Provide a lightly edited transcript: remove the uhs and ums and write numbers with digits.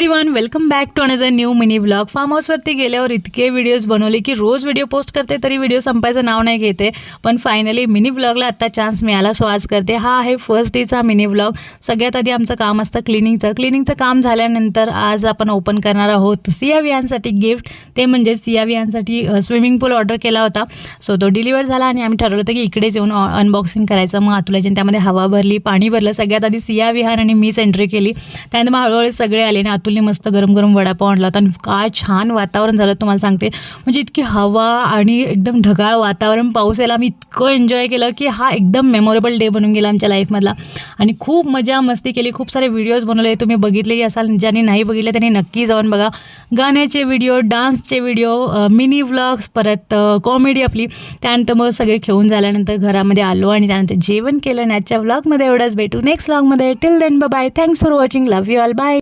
Everyone, welcome back to another new mini vlog. Farm हाऊसवरती गेल्यावर इतके व्हिडिओज बनवले की रोज व्हिडिओ पोस्ट करते तरी व्हिडिओ संपायचं नाव नाही घेते, पण फायनली मिनी व्लॉगला आत्ता चान्स मिळाला, सो आज करते। हा आहे फर्स्ट डेचा मिनी व्लॉग। सगळ्यात आधी आमचं काम असतं क्लिनिंगचं काम झाल्यानंतर आज आपण ओपन करणार आहोत सिया विहानसाठी गिफ्ट। ते म्हणजे सिया विहानसाठी स्विमिंग पूल ऑर्डर केला होता, सो तो डिलिव्हर झाला आणि आम्ही ठरवलं होतं की इकडेच येऊन अनबॉक्सिंग करायचं। मग अतुलाजीने त्यामध्ये हवा भरली, पाणी भरलं। सगळ्यात आधी सिया विहान आणि मीच एंट्री केली, त्यानंतर मग हळूहळू सगळे आले आणि अतुलने मस्त गरम गरम वडापाव आणला होता आणि काय छान वातावरण झालं तुम्हाला सांगते। म्हणजे इतकी हवा आणि एकदम ढगाळ वातावरण, पाऊस यायला आम्ही इतकं एन्जॉय केलं की हा एकदम मेमोरेबल डे बनून गेला आमच्या लाईफमधला। आणि खूप मजा मस्ती केली, खूप सारे व्हिडिओज बनवले, तुम्ही बघितलेही असाल। ज्यांनी नाही बघितले त्यांनी नक्की जाऊन बघा। गाण्याचे व्हिडिओ, डान्सचे व्हिडिओ, मिनी व्लॉग्स, परत कॉमेडी आपली। त्यानंतर मग सगळे खेळून झाल्यानंतर घरामध्ये आलो आणि त्यानंतर जेवण केलं। आजच्या व्लॉगमध्ये एवढंच, भेटू नेक्स्ट व्लॉगमध्ये। Till then bye bye, thanks for watching, love you all, bye.